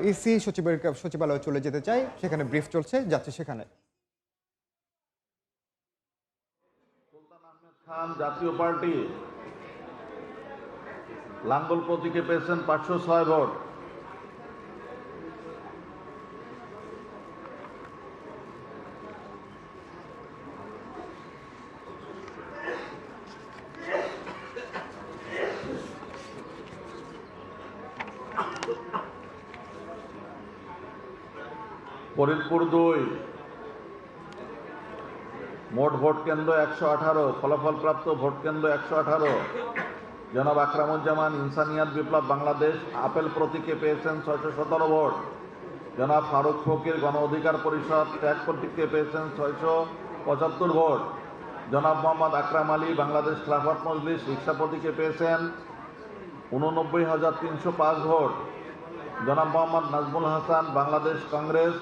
EC সচিবালয়ে চলে যেতে চাই, সেখানে ব্রিফ চলছে, যাচ্ছে সেখানে। সুলতান আহমেদ খান জাতীয় পার্টি লাঙ্গল প্রতীকে পেয়েছেন 506 ভোট। ফরিদপুর 2 মোট ভোট কেন্দ্র 118, ফলাফল প্রাপ্ত ভোট কেন্দ্র 118। জনাব আকরামুজ্জামান ইনসানিয়াত বিপ্লব বাংলাদেশ আপেল প্রতীকে পেয়েছেন 617 ভোট। জনাব ফারুক ফকির গণ অধিকার পরিষদ ট্যাগ প্রতীকে পেয়েছেন 675 ভোট। জনাব মোহাম্মদ আকরাম আলী বাংলাদেশ খেলাফত মজলিস রিক্সা প্রতীকে পেয়েছেন 89,305 ভোট। জনাব মোহাম্মদ নাজমুল হাসান বাংলাদেশ কংগ্রেস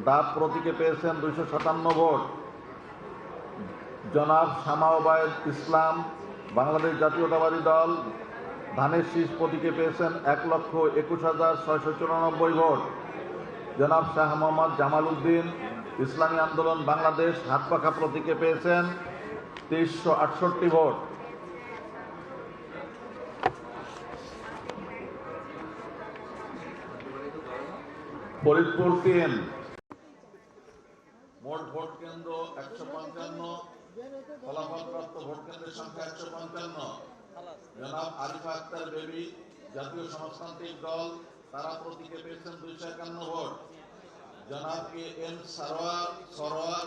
ডাব প্রতীকে পেয়েছেন 257 ভোট। জনাব শামা ওবায়দ ইসলাম বাংলাদেশ জাতীয়তাবাদী দল ধানের শীষ প্রতীকে পেয়েছেন 1,21,694 ভোট। জনাব শাহ মোহাম্মদ জামাল উদ্দিন ইসলামী আন্দোলন বাংলাদেশ হাতপাখা প্রতীকে পেয়েছেন 2368 ভোট। ফরিদপুর 3 মোট ভোট কেন্দ্র 155, ফলাফল প্রাপ্ত ভোট কেন্দ্রের সংখ্যা 155। জনাব আরিফা আক্তার বেবি জাতীয় সমাজতান্ত্রিক দল তারা প্রতীকে পেয়েছেন 251 ভোট। জনাব কে এম সরোয়ার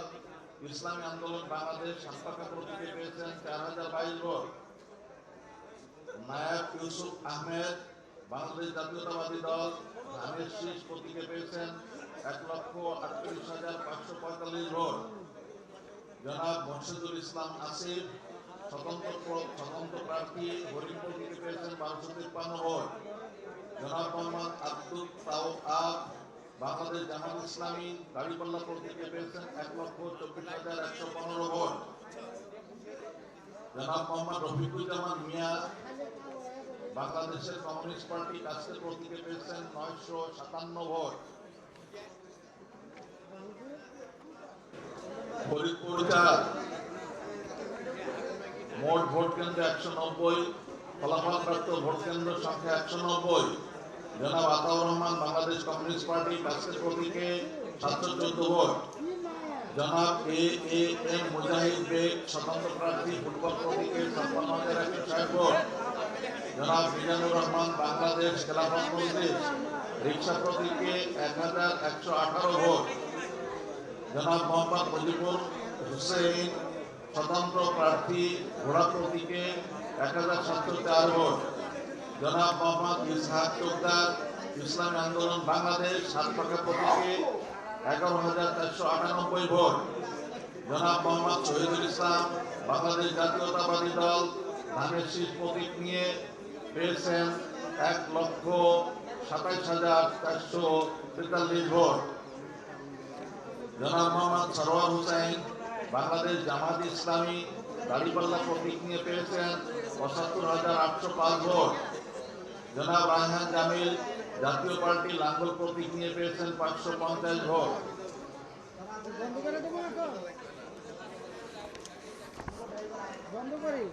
ইসলামী আন্দোলন বাংলাদেশ হাতপাখা প্রতীকে পেয়েছেন 4022 ভোট। নায়েব ইউসুফ আহমেদ বাংলাদেশ জাতীয়তাবাদী দল ধানের শীষ প্রতীকে পেয়েছেন 1,38,545 ভোট। জনাব মোর্শেদুল ইসলাম আসিফ স্বতন্ত্র প্রার্থী হরিণ প্রতীকে পেয়েছেন 1253 ভোট। জনাব মোহাম্মদ আব্দুল তাওয়াব বাংলাদেশ জামাত ইসলামী দাড়িপাল্লা প্রতীকে পেয়েছেন 1,24,115 ভোট। জনাব মোহাম্মদ রফিকুজ্জামান মিয়া বাংলাদেশের কমিউনিস্ট পার্টি কাছের প্রতীকে পেয়েছেন 957 ভোট। ফরিদপুর 4 মোট ভোট কেন্দ্র 190, ফলাফল প্রাপ্ত ভোট কেন্দ্র সংখ্যা 190। জনাব আতাউর রহমান বাংলাদেশ কমিউনিস্ট পার্টি কাছের প্রতীকে 714 ভোট। জনাব এম মুজাহিদ বেগ স্বতন্ত্র প্রার্থী ফুটবল প্রতীকে 56,160 ভোট। জনাব মিজানুর রহমান বাংলাদেশ খেলাফত মজলিস রিক্সা প্রতীকে 1,118 ভোট। জনাব মোহাম্মদ মুজিবুর হুসেইন স্বতন্ত্র প্রার্থী ঘোড়া প্রতীকে 1,704 ভোট। জনাব মোহাম্মদ ইসহাক চোকদার ইসলামী আন্দোলন বাংলাদেশ হাতপাখা প্রতীকে 11,498 ভোট। জনাব মোহাম্মদ শহীদুল ইসলাম বাংলাদেশ জাতীয়তাবাদী দল ধানের শীষ প্রতীক নিয়ে পেয়েছেন 1,27,443 ভোট। জনাব মোহাম্মদ সরোয়ার হোসেন বাংলাদেশ জামাত ইসলামী দাড়িপাল্লা প্রতীক নিয়ে পেয়েছেন 75,805 ভোট। জনাব রায়হান জামিল জাতীয় পার্টি লাঙ্গল প্রতীক নিয়ে পেয়েছেন 550 ভোট। বন্ধ করি।